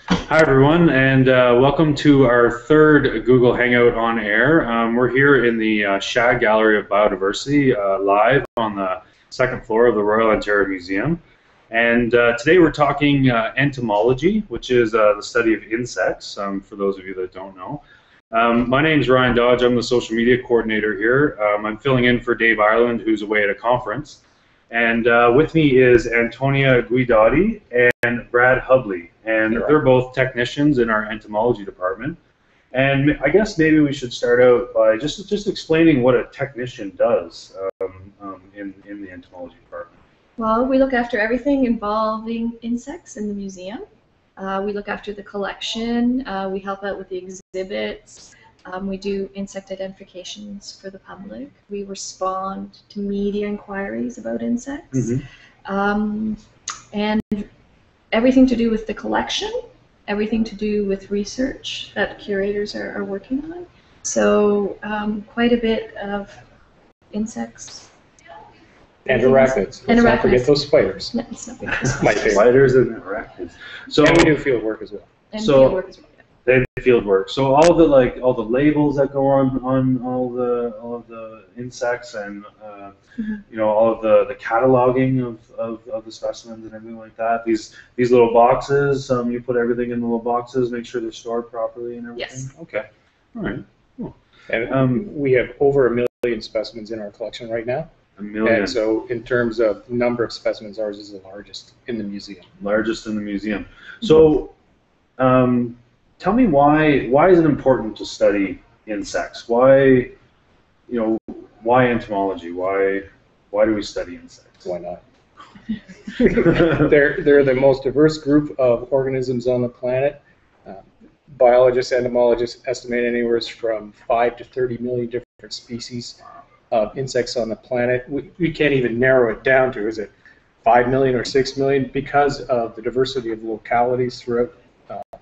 Hi everyone, and welcome to our third Google Hangout on air. We're here in the Shag Gallery of Biodiversity, live on the second floor of the Royal Ontario Museum. And today we're talking entomology, which is the study of insects, for those of you that don't know. My name is Ryan Dodge. I'm the social media coordinator here. I'm filling in for Dave Ireland, who's away at a conference. And with me is Antonia Guidotti and Brad Hubley, and they're both technicians in our entomology department. And I guess maybe we should start out by just explaining what a technician does in the entomology department. Well, we look after everything involving insects in the museum. We look after the collection. We help out with the exhibits. We do insect identifications for the public. We respond to media inquiries about insects. Mm-hmm. And everything to do with the collection, everything to do with research that curators are working on. So quite a bit of insects. And arachnids. Let's not forget those spiders. No, it's not My favorite. Spiders and arachnids. So and we do field work as well. And field work as well. They field work. So all the labels that go on all of the insects and you know, all of the cataloging of the specimens and everything like that. These little boxes. You put everything in the little boxes. Make sure they're stored properly and everything. Yes. Okay. All right. Cool. And we have over 1 million specimens in our collection right now. 1 million. And so in terms of number of specimens, ours is the largest in the museum. Largest in the museum. So. Tell me why is it important to study insects? Why entomology? Why do we study insects? Why not? They're the most diverse group of organisms on the planet. Biologists, entomologists estimate anywhere from 5 to 30 million different species of insects on the planet. We can't even narrow it down to, is it 5 million or 6 million, because of the diversity of localities throughout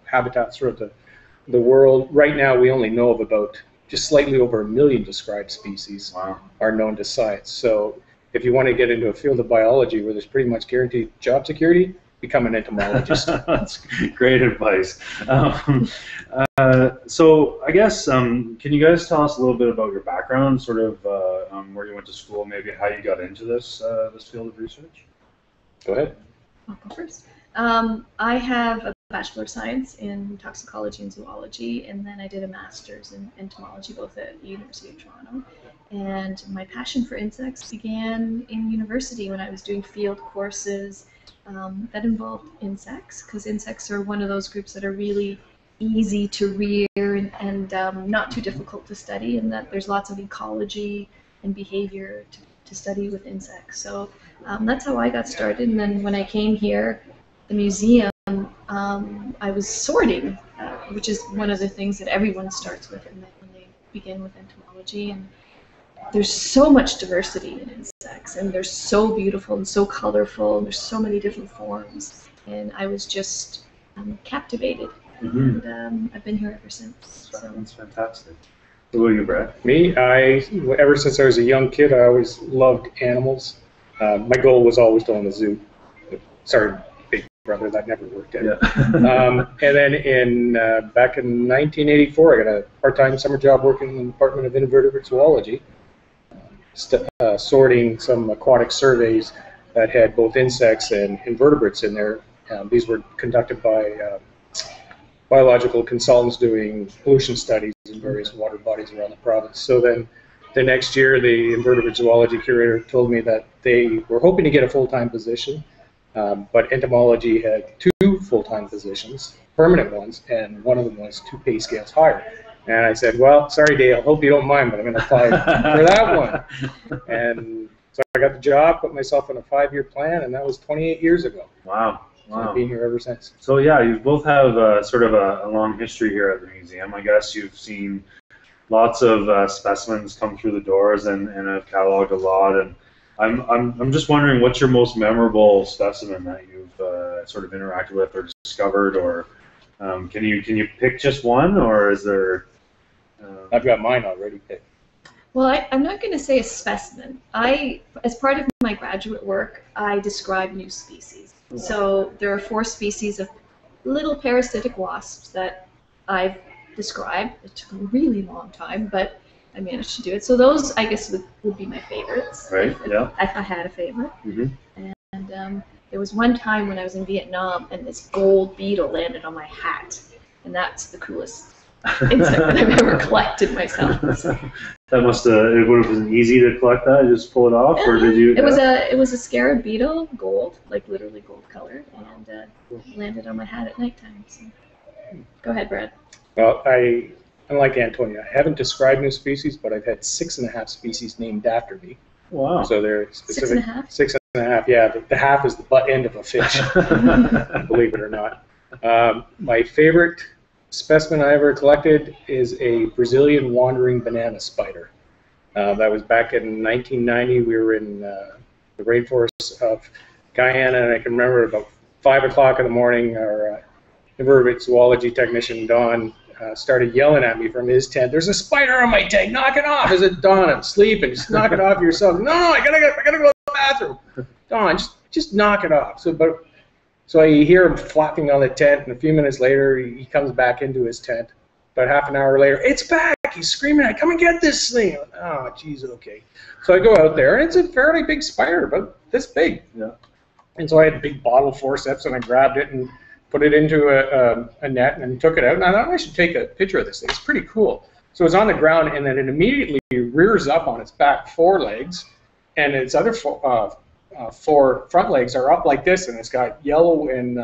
habitats throughout the world. Right now, we only know of about just slightly over 1 million described species are known to science. So if you want to get into a field of biology where there's pretty much guaranteed job security, become an entomologist. That's great advice. So I guess, can you guys tell us a little bit about your background, sort of where you went to school, maybe how you got into this field of research? Go ahead. I'll go first. I have a Bachelor of Science in Toxicology and Zoology, and then I did a Master's in Entomology, both at the University of Toronto. And my passion for insects began in university when I was doing field courses that involved insects, because insects are one of those groups that are really easy to rear and not too difficult to study, and that there's lots of ecology and behavior to study with insects. So that's how I got started. And then when I came here, the museum, I was sorting, which is one of the things that everyone starts with when they begin with entomology. And there's so much diversity in insects, and they're so beautiful and so colorful, and there's so many different forms. And I was just captivated, and I've been here ever since. So. That's fantastic. Who are you, Brad? Me, ever since I was a young kid, I always loved animals. My goal was always to own a zoo. Sorry, big brother, that never worked out. Yeah. And then back in 1984, I got a part-time summer job working in the Department of Invertebrate Zoology, sorting some aquatic surveys that had both insects and invertebrates in there. These were conducted by biological consultants doing pollution studies in various water bodies around the province. So then the next year, the invertebrate zoology curator told me that they were hoping to get a full-time position, but entomology had 2 full-time positions, permanent ones, and one of them was 2 pay scales higher. And I said, well, sorry, Dale, hope you don't mind, but I'm going to apply for that one. And so I got the job, put myself on a 5-year plan, and that was 28 years ago. Wow. So I've been here ever since. So yeah, you both have sort of a long history here at the museum. I guess you've seen lots of specimens come through the doors and have cataloged a lot. And I'm just wondering, what's your most memorable specimen that you've sort of interacted with or discovered, or can you pick just one, or is there? I've got mine already picked. Well, I'm not going to say a specimen. As part of my graduate work, I describe new species. So there are 4 species of little parasitic wasps that I've described. It took a really long time, but I managed to do it. So those, I guess, would be my favorites. Right, yeah. If I had a favorite. Mm-hmm. And there was one time when I was in Vietnam, and this gold beetle landed on my hat, and that's the coolest insect that I've ever collected myself. That must it would have been easy to collect that. Just pull it off, or did you? It was a scarab beetle, gold, like literally gold colored, and landed on my hat at nighttime. So, go ahead, Brad. Well, unlike Antonia, I haven't described new species, but I've had 6.5 species named after me. Wow. So they're specific. 6.5? 6.5, yeah. The half is the butt end of a fish, believe it or not. My favorite specimen I ever collected is a Brazilian wandering banana spider. That was back in 1990. We were in the rainforests of Guyana, and I can remember about 5 o'clock in the morning, our invertebrate zoology technician, Don, started yelling at me from his tent, "There's a spider on my tent, knock it off." I said, "Don, I'm sleeping, just knock it off yourself." "No, I gotta go to the bathroom." "Don, just knock it off." So I hear him flapping on the tent, and a few minutes later, he comes back into his tent. About half an hour later, "It's back!" He's screaming at me, "Come and get this thing!" Oh, geez, okay. So I go out there, and it's a fairly big spider, about this big. Yeah. And so I had a big bottle forceps, and I grabbed it and put it into a net and took it out. And I thought I should take a picture of this thing. It's pretty cool. So it's on the ground, and then it immediately rears up on its back 4 legs, and its other 4 front legs are up like this, and it's got yellow and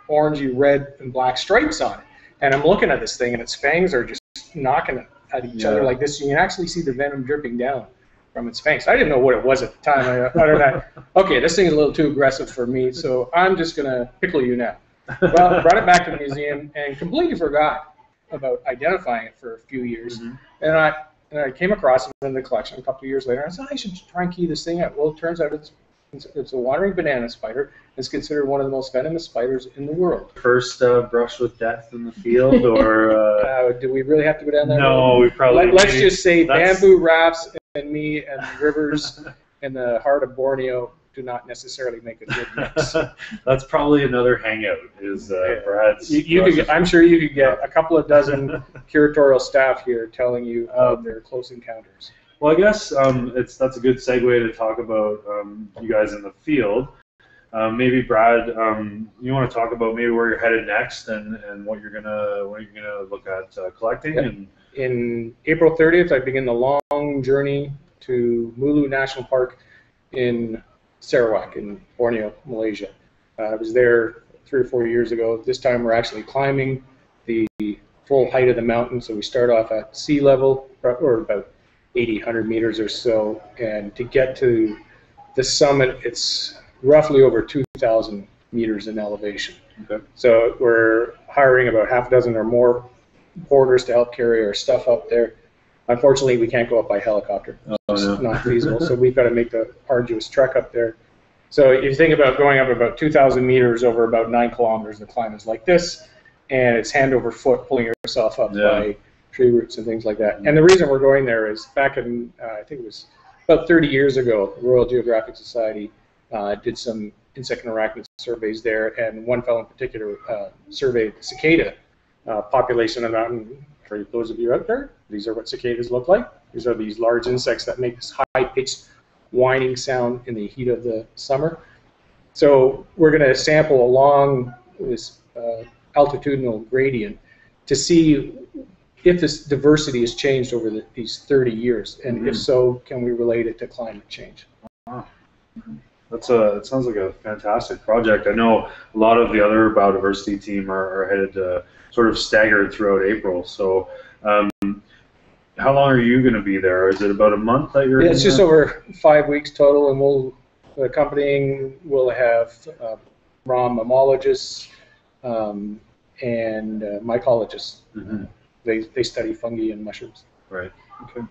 orangey, red, and black stripes on it. And I'm looking at this thing, and its fangs are just knocking at each other like this. So you can actually see the venom dripping down from its fangs. I didn't know what it was at the time. I thought, okay, this thing's a little too aggressive for me, so I'm just going to pickle you now. Well, brought it back to the museum and completely forgot about identifying it for a few years. Mm-hmm. And I came across it in the collection a couple of years later. And I said, I should try and key this thing out. Well, it turns out it's a wandering banana spider. It's considered one of the most venomous spiders in the world. First brush with death in the field, or do we really have to go down that no? road? We probably. Let's just say bamboo rafts and me and rivers in the heart of Borneo do not necessarily make a good mix. That's probably another hangout. Is Brad's? I'm sure you could get a couple of dozen curatorial staff here telling you about their close encounters. Well, I guess that's a good segue to talk about you guys in the field. Maybe Brad, you want to talk about maybe where you're headed next and what you're gonna look at collecting. Yep. And in April 30th, I begin the long journey to Mulu National Park in Sarawak in Borneo, Malaysia. I was there 3 or 4 years ago. This time we're actually climbing the full height of the mountain. So we start off at sea level, or about 100 meters or so, and to get to the summit, it's roughly over 2,000 meters in elevation. Okay. So we're hiring about half a dozen or more porters to help carry our stuff up there. Unfortunately, we can't go up by helicopter. It's not feasible, so we've got to make the arduous trek up there. So if you think about going up about 2,000 meters over about 9 kilometers, the climb is like this, and it's hand over foot pulling yourself up by tree roots and things like that. And the reason we're going there is back in, I think it was about 30 years ago, the Royal Geographic Society did some insect and arachnid surveys there, and one fellow in particular surveyed the cicada population on the mountain. For those of you out there, these are what cicadas look like. These are these large insects that make this high-pitched whining sound in the heat of the summer. So we're going to sample along this altitudinal gradient to see if this diversity has changed over these 30 years, and if so, can we relate it to climate change? Wow. It sounds like a fantastic project. I know a lot of the other biodiversity team are headed sort of staggered throughout April. So how long are you going to be there? Is it about a month that you're in? It's just over 5 weeks total, and accompanying we'll have ROM mammalogists and mycologists. Mm-hmm. They study fungi and mushrooms. Right. Okay.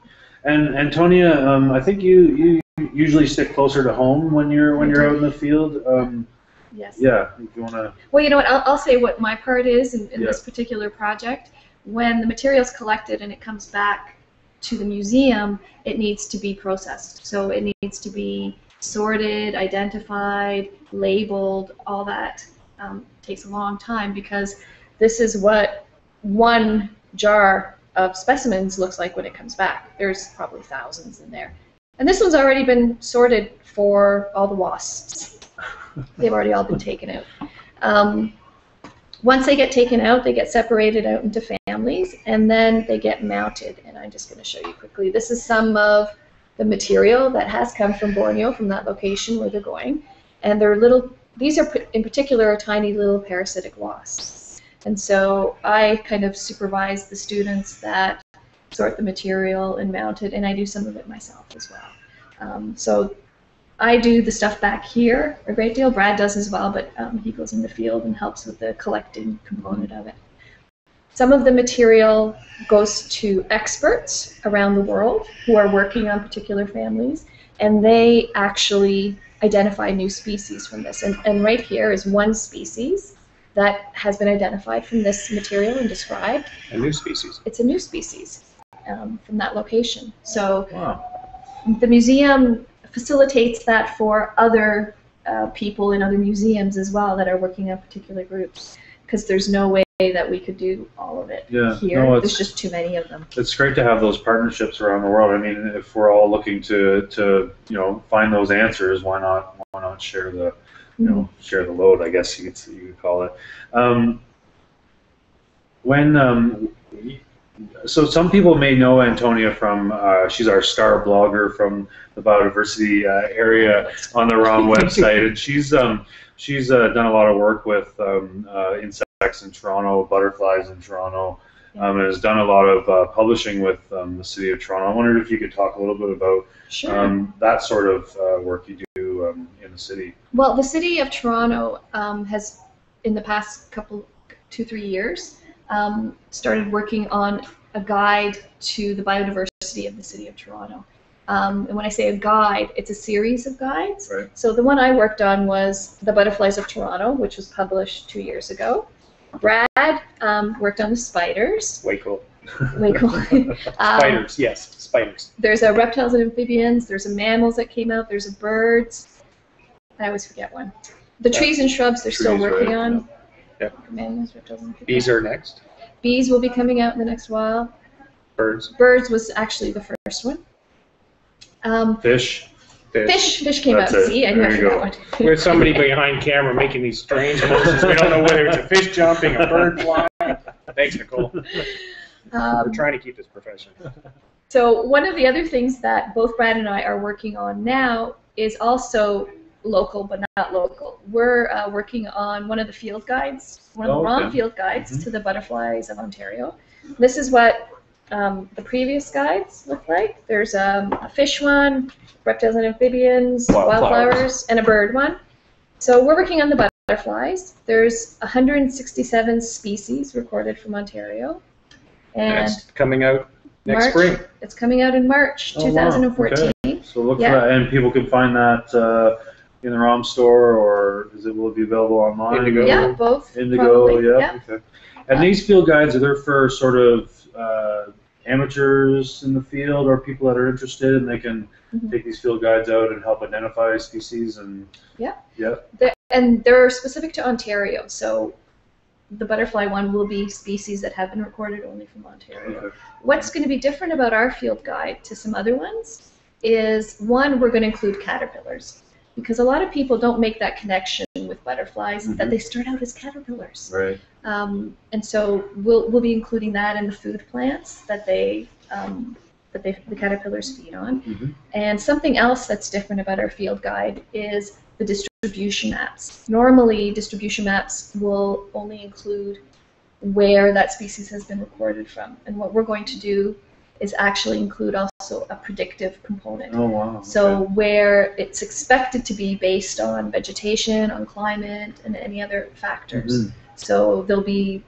And Antonia, I think you usually stick closer to home when you're out in the field. Yes. Yeah. If you want to. Well, you know what? I'll say what my part is in this particular project. When the material's collected and it comes back to the museum, it needs to be processed. So it needs to be sorted, identified, labeled, all that. takes a long time because this is what one jar of specimens looks like when it comes back. There's probably thousands in there. And this one's already been sorted for all the wasps. They've already all been taken out. Once they get taken out, they get separated out into families, and then they get mounted. And I'm just going to show you quickly. This is some of the material that has come from Borneo, from that location where they're going. And they're little, these are in particular are tiny little parasitic wasps. And so I kind of supervise the students that sort the material and mount it, and I do some of it myself as well. So I do the stuff back here a great deal. Brad does as well, but he goes in the field and helps with the collecting component of it. Some of the material goes to experts around the world who are working on particular families, and they actually identify new species from this. And right here is one species that has been identified from this material and described. A new species. It's a new species from that location. So the museum facilitates that for other people in other museums as well that are working on particular groups, because there's no way that we could do all of it here. No, there's just too many of them. It's great to have those partnerships around the world. I mean, if we're all looking to find those answers, why not share the share the load, I guess you could call it. So some people may know Antonia from, she's our star blogger from the biodiversity area on the ROM website, and she's done a lot of work with insects in Toronto, butterflies in Toronto, and has done a lot of publishing with the City of Toronto. I wondered if you could talk a little bit about that sort of work you do in the city. Well, the City of Toronto has, in the past 2-3 years, started working on a guide to the biodiversity of the City of Toronto. And when I say a guide, it's a series of guides. Right. So the one I worked on was The Butterflies of Toronto, which was published 2 years ago. Brad worked on the spiders. Way cool. Way cool. Spiders, yes, spiders. There's a reptiles and amphibians. There's a mammals that came out. There's a birds. I always forget one. The trees and shrubs they're still working on. Yep. Mammals, reptiles, and amphibians. Bees are next. Bees will be coming out in the next while. Birds. Birds was actually the first one. Fish. Fish came out. See, I knew I forgot one. We have somebody behind camera making these strange motions. We don't know whether it's a fish jumping, a bird flying. Thanks, Nicole. We're trying to keep this professional. So one of the other things that both Brad and I are working on now is also local, but not local. We're working on one of the field guides, one of the ROM field guides to the butterflies of Ontario. This is what the previous guides look like. There's a fish one, reptiles and amphibians, wildflowers, and a bird one. So we're working on the butterflies. There's 167 species recorded from Ontario. And it's coming out next spring. It's coming out in March 2014. Okay. So look for that, and people can find that in the ROM store, or will it be available online? Indigo. Yeah, both. Indigo, probably. yeah. Okay. And these field guides, are there for sort of amateurs in the field, or people that are interested, and they can take these field guides out and help identify species? And and they're specific to Ontario, so the butterfly one will be species that have been recorded only from Ontario. Okay. What's going to be different about our field guide to some other ones is, one, we're going to include caterpillars, because a lot of people don't make that connection with butterflies, that they start out as caterpillars. Right. And so we'll be including that in the food plants that the caterpillars feed on. And something else that's different about our field guide is the distribution maps. Normally, distribution maps will only include where that species has been recorded from. And what we're going to do is actually include also a predictive component. Oh, wow. Okay. So where it's expected to be based on vegetation, on climate, and any other factors. So there'll be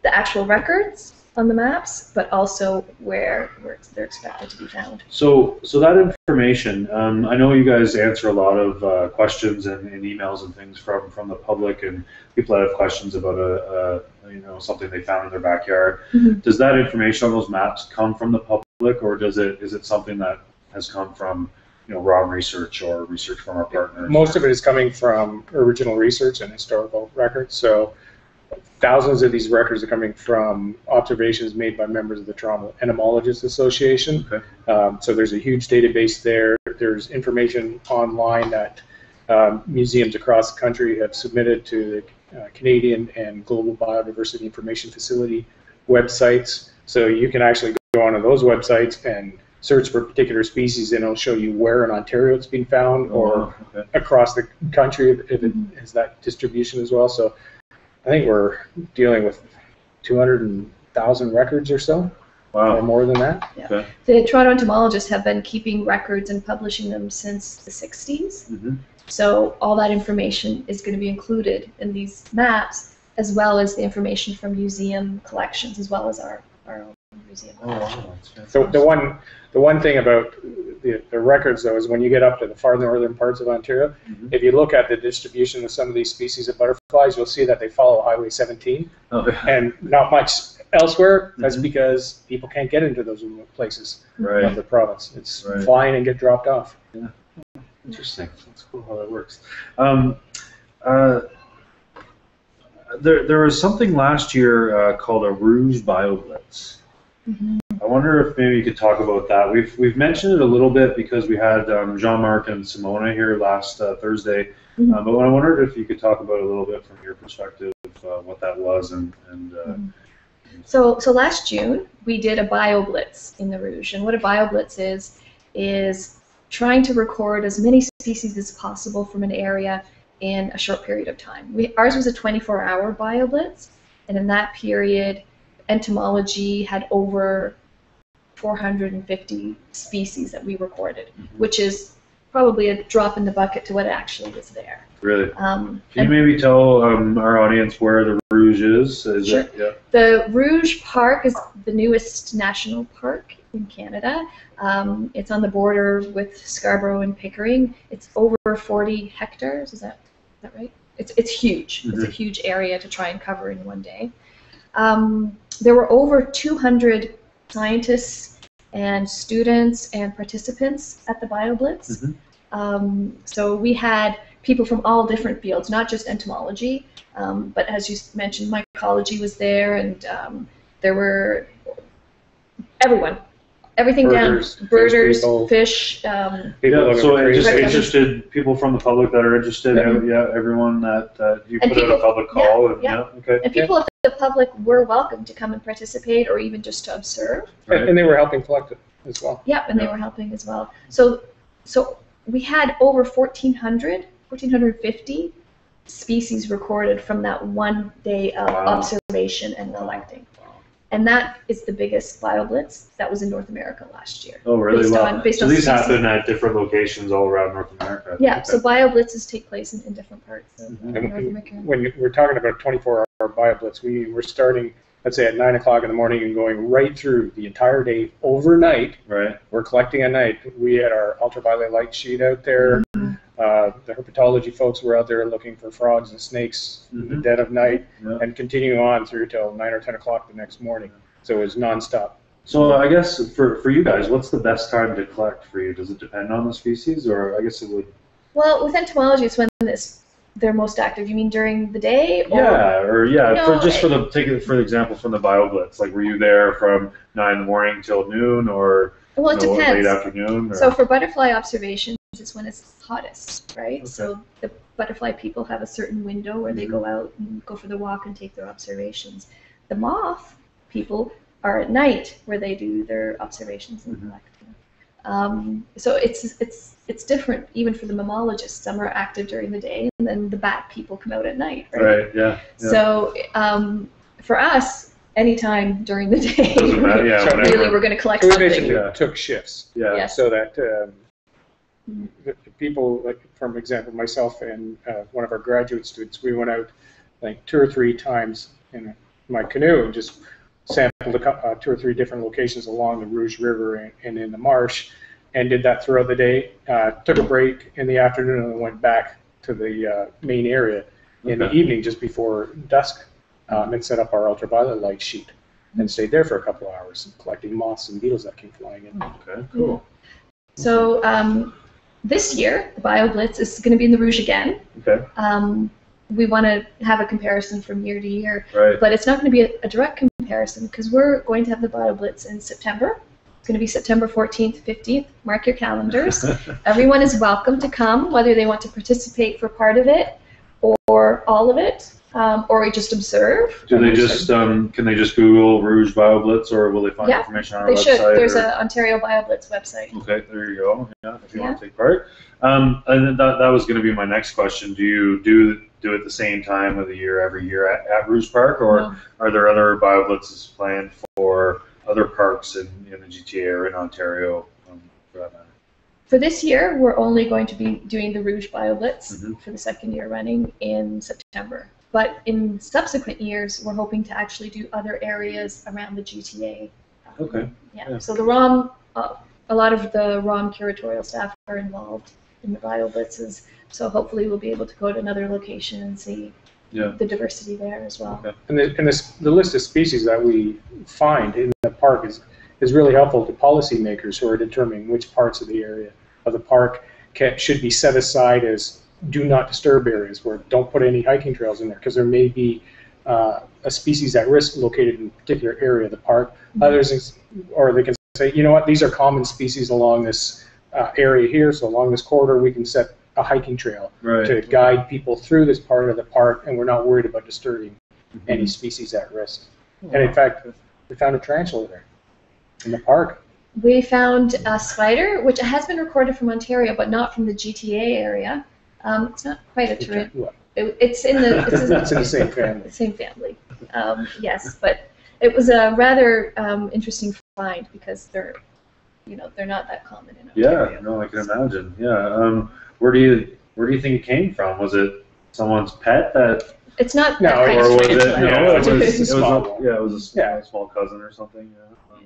the actual records on the maps, but also where they're expected to be found. So that information, I know you guys answer a lot of questions and emails and things from the public, and people that have questions about something they found in their backyard. Does that information on those maps come from the public, or is it something that has come from ROM research or research from our partners? Most of it is coming from original research and historical records. So thousands of these records are coming from observations made by members of the Toronto Entomologists Association. Okay. So there's a huge database there. There's information online that museums across the country have submitted to the Canadian and Global Biodiversity Information Facility websites. So you can actually go onto those websites and search for a particular species, and it'll show you where in Ontario it's been found, or across the country if it has that distribution as well. So I think we're dealing with 200,000 records or so, or more than that. Yeah. Okay. The Toronto entomologists have been keeping records and publishing them since the 60s. Mm-hmm. So all that information is going to be included in these maps, as well as the information from museum collections, as well as our own museum collection. So the one thing about the records, though, is when you get up to the far northern parts of Ontario, if you look at the distribution of some of these species of butterflies, you'll see that they follow Highway 17, and not much elsewhere. That's because people can't get into those remote places of the province. It's flying and get dropped off. Yeah. Interesting. That's cool how that works. There was something last year called a Rouge BioBlitz. Mm-hmm. I wonder if maybe you could talk about that. We've mentioned it a little bit because we had Jean-Marc and Simona here last Thursday. But I wondered if you could talk about it a little bit from your perspective, what that was and. So last June we did a BioBlitz in the Rouge, and what a BioBlitz is trying to record as many species as possible from an area in a short period of time. Ours was a 24-hour BioBlitz, and in that period, Entomology had over 450 species that we recorded, which is probably a drop in the bucket to what actually was there. Really? Can you maybe tell our audience where the Rouge is? Sure. It, yeah. The Rouge Park is the newest national park in Canada. It's on the border with Scarborough and Pickering. It's over 40 hectares. Is that right? It's huge. It's a huge area to try and cover in one day. There were over 200 scientists and students and participants at the BioBlitz. So we had people from all different fields, not just entomology, but as you mentioned, mycology was there, and there were everyone. Everything Birders, down, birders, people. fish. So just interested people from the public that are interested. Everyone that you And put out a public call. Okay. And people of the public were welcome to come and participate, or even just to observe. And they were helping collect it as well. Yeah, and they were helping as well. So we had over 1,450 species recorded from that one day of observation and collecting. And that is the biggest BioBlitz that was in North America last year. Oh, really? Based so on these species. happen at different locations all around North America. Yeah, so BioBlitzes take place in different parts of North America. When we're talking about a 24-hour BioBlitz, we're starting, let's say, at 9 o'clock in the morning and going right through the entire day overnight. Right. We're collecting at night. We had our ultraviolet light sheet out there. The herpetology folks were out there looking for frogs and snakes in the dead of night, and continuing on through till 9 or 10 o'clock the next morning. So it was nonstop. So I guess for you guys, what's the best time to collect for you? Does it depend on the species, or I guess it would? Well, with entomology, it's when they're most active. You mean during the day? Take it for example from the BioBlitz. Like, were you there from 9 in the morning till noon, or it depends. Late afternoon? Or? So for butterfly observations, it's when it's hottest, right? Okay. So the butterfly people have a certain window where they go out and go for the walk and take their observations. The moth people are at night where they do their observations and collect. So it's different even for the mammalogists. Some are active during the day, and then the bat people come out at night. Right. Yeah. So for us, anytime during the day, really we're going to collect something. We basically took shifts. So that the people, like, for example, myself and one of our graduate students, we went out like 2 or 3 times in my canoe and just sampled 2 or 3 different locations along the Rouge River and in the marsh, and did that throughout the day. Took a break in the afternoon and went back to the main area in the evening just before dusk, and set up our ultraviolet light sheet and stayed there for a couple of hours collecting moths and beetles that came flying in. Okay, cool. So This year, the BioBlitz is going to be in the Rouge again. Okay. We want to have a comparison from year to year, Right. but it's not going to be a direct comparison because we're going to have the BioBlitz in September. It's going to be September 14th, 15th. Mark your calendars. Everyone is welcome to come, whether they want to participate for part of it or all of it, or just observe. Do they just can they just Google Rouge BioBlitz, or will they find Yeah, information on our They website? should. There's or- an Ontario BioBlitz website. Okay, there you go. Yeah, if you want Yeah. to take part. And then that was going to be my next question. Do you do it the same time of the year every year at Rouge Park, or No. are there other BioBlitzes planned for other parks in the GTA or in Ontario, for that matter? For this year, we're only going to be doing the Rouge BioBlitz Mhm. for the second year running in September. But in subsequent years, we're hoping to actually do other areas around the GTA. Okay. Yeah. So the ROM, a lot of the ROM curatorial staff are involved in the BioBlitzes. So hopefully we'll be able to go to another location and see the diversity there as well. Okay. And the list of species that we find in the park is really helpful to policymakers who are determining which parts of the area of the park should be set aside as do not disturb areas, where don't put any hiking trails in there because there may be a species at risk located in a particular area of the park. Mm-hmm. Others, or they can say, you know what, these are common species along this area here, so along this corridor we can set a hiking trail to guide people through this part of the park, and we're not worried about disturbing any species at risk. And in fact, we found a tarantula there in the park. We found a spider, which has been recorded from Ontario, but not from the GTA area. It's not quite a tarantula. It's in the It's in the same family. Same family. Yes, but it was a rather interesting find because they're not that common in Ontario. Yeah, no, I can imagine. Yeah, where do you think it came from? Was it someone's pet that? It's not. No, that kind Or of was it? tarantula. No, it was. It's a small one. Yeah, it was a small cousin or something. Yeah.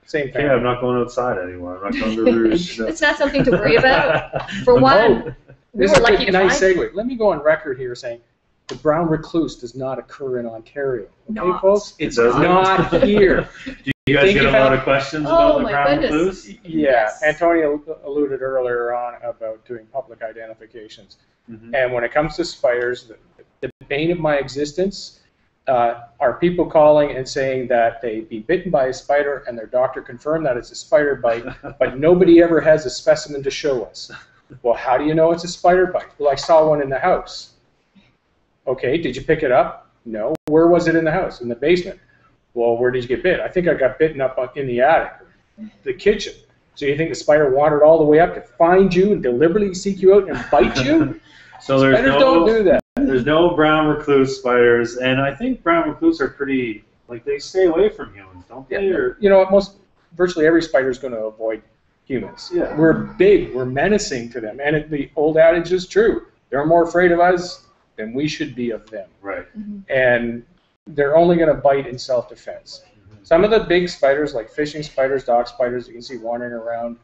Same Yeah, family. I'm not going outside anymore. I'm not going to Rouge. It's not something to worry about. For one, we This were is lucky a to nice find. segue. Let me go on record here saying the brown recluse does not occur in Ontario. Okay, Not. folks? It's doesn't? not here. Do you guys Think get a about- lot of questions Oh, about the my brown goodness. recluse? Yeah, Yes. Antonio alluded earlier on about doing public identifications. Mhm. And when it comes to spiders, the bane of my existence are people calling and saying that they'd be bitten by a spider and their doctor confirmed that it's a spider bite, but nobody ever has a specimen to show us. Well, how do you know it's a spider bite? Well, I saw one in the house. Okay, did you pick it up? No. Where was it in the house? In the basement. Well, where did you get bit? I think I got bitten up in the attic, the kitchen. So you think the spider wandered all the way up to find you and deliberately seek you out and bite you? So there's Spiders no, don't do that. There's no brown recluse spiders, and I think brown recluse are pretty, like, they stay away from humans, don't they? Or, You know, virtually every spider is going to avoid humans. Yeah. We're big, we're menacing to them, and the old adage is true. They're more afraid of us than we should be of them. right. And they're only going to bite in self-defense. Some of the big spiders, like fishing spiders, dock spiders, you can see wandering around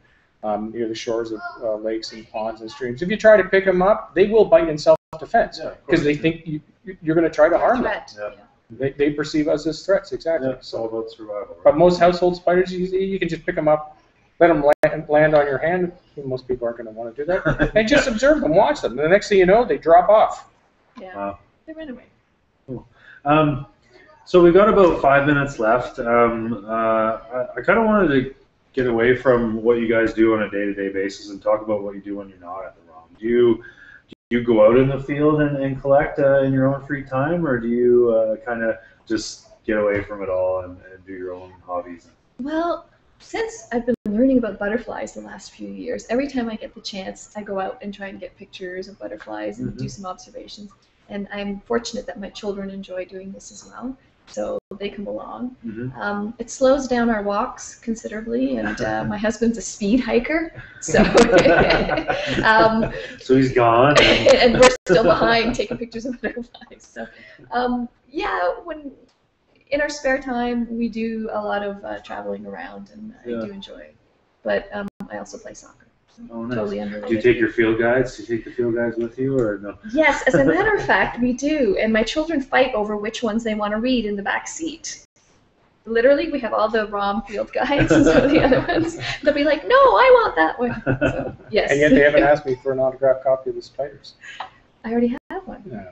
near the shores of lakes and ponds and streams. If you try to pick them up, they will bite in self-defense Yeah, of course. because they think you're going to try to harm them. Threat. Yeah. They perceive us as threats, exactly. Yeah, it's all about survival. But Right? most household spiders, you can just pick them up, let them land on your hand. Most people aren't going to want to do that. And just observe them, watch them. And the next thing you know, they drop off. Yeah. Wow. They ran away. So we've got about 5 minutes left. I kind of wanted to get away from what you guys do on a day-to-day basis and talk about what you do when you're not at the ROM. Do you go out in the field and collect in your own free time, or do you kind of just get away from it all and do your own hobbies? Well, since I've been learning about butterflies the last few years, every time I get the chance, I go out and try and get pictures of butterflies and do some observations. And I'm fortunate that my children enjoy doing this as well, so they come along. It slows down our walks considerably, and my husband's a speed hiker, so So he's gone. and we're still behind taking pictures of butterflies. So yeah, in our spare time, we do a lot of traveling around, and I do enjoy. But I also play soccer. So Oh, nice. totally unrelated. Do you take your field guides? Do you take the field guides with you, or no? Yes, as a matter of fact, we do. And my children fight over which ones they want to read in the back seat. literally, we have all the ROM field guides, and so the other ones, they'll be like, no, I want that one. So, yes. And yet they haven't asked me for an autographed copy of the spiders. I already have one. No.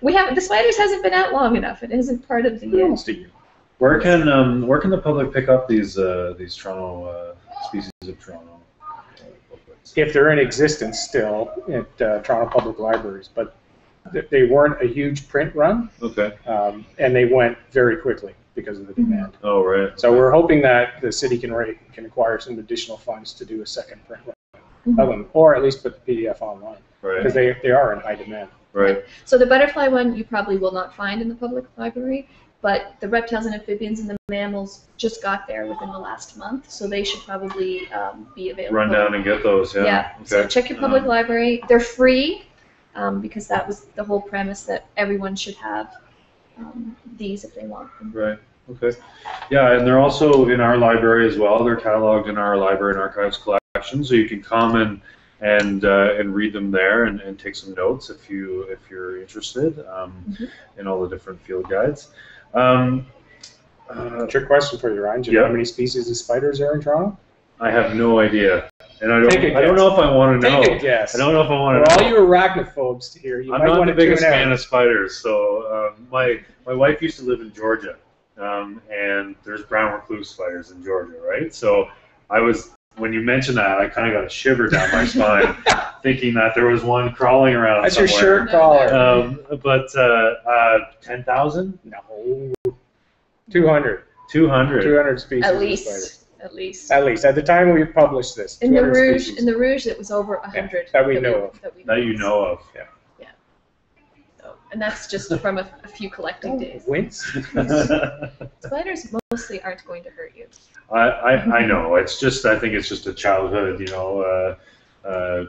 We haven't. The spiders hasn't been out long enough. It isn't part of the. Almost a year. Where can the public pick up these Toronto species of Toronto booklets? If they're in existence still at Toronto Public Libraries, but they weren't a huge print run. Okay. And they went very quickly because of the demand. Oh, right. So we're hoping that the city can acquire some additional funds to do a second print run of them, or at least put the PDF online, because they are in high demand. Right. So the butterfly one you probably will not find in the public library, but the reptiles and amphibians and the mammals just got there within the last month, so they should probably be available. Run down and get those, yeah. Yeah, Okay. so check your public library. They're free, because that was the whole premise, that everyone should have these if they want them. Right. Okay. Yeah, and they're also in our library as well. They're cataloged in our library and archives collection, so you can come and read them there and take some notes if you're interested in all the different field guides. Trick question for you, Ryan. Do you know how many species of spiders are in Toronto? I have no idea, and I don't Take know if I want to know. Take a guess. I don't know if I want to For know. all you arachnophobes here, you I'm might not want the to tune biggest fan out. of spiders. So my wife used to live in Georgia, and there's brown recluse spiders in Georgia, right? So when you mentioned that, I kind of got a shiver down my spine, thinking that there was one crawling around That's somewhere. your shirt collar. But 10,000? No. 200. 200. 200 species At of least. spiders. At least. At least. At the time we published this. In the 200 Rouge, species. in the Rouge, it was over 100 that we know of. That you know of. Yeah. So, and that's just from a few collecting days. Wince? Spiders mostly aren't going to hurt you. I know. It's just, I think it's just a childhood,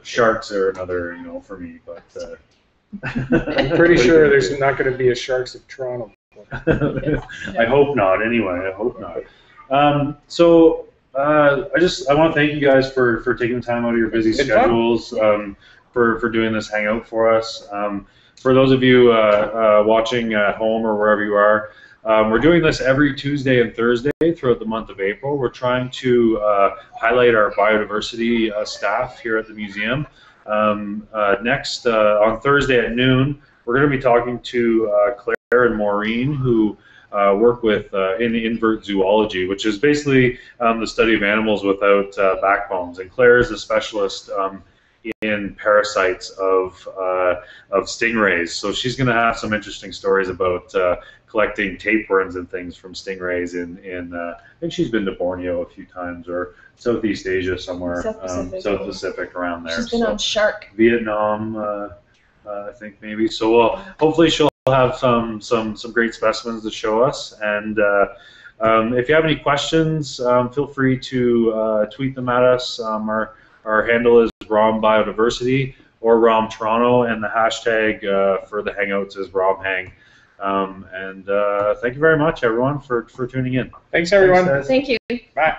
sharks are another, for me, but. I'm pretty sure there's not going to be a Sharks of Toronto. I hope not. Anyway, I hope not. I want to thank you guys for taking the time out of your busy schedules for doing this hangout for us. For those of you watching at home or wherever you are, we're doing this every Tuesday and Thursday throughout the month of April. We're trying to highlight our biodiversity staff here at the museum. Next, on Thursday at noon, we're going to be talking to Claire and Maureen, who work with in invert zoology, which is basically the study of animals without backbones. And Claire is a specialist in parasites of stingrays, so she's going to have some interesting stories about collecting tapeworms and things from stingrays in I think she's been to Borneo a few times, or Southeast Asia somewhere, South Pacific around there. She's been on shark. Vietnam, I think maybe. So hopefully she'll have some great specimens to show us. And if you have any questions, feel free to tweet them at us. Our handle is ROM Biodiversity or ROM Toronto, and the hashtag for the Hangouts is ROMHang. Thank you very much, everyone, for tuning in. Thanks, everyone. Thanks, Thank you. Bye.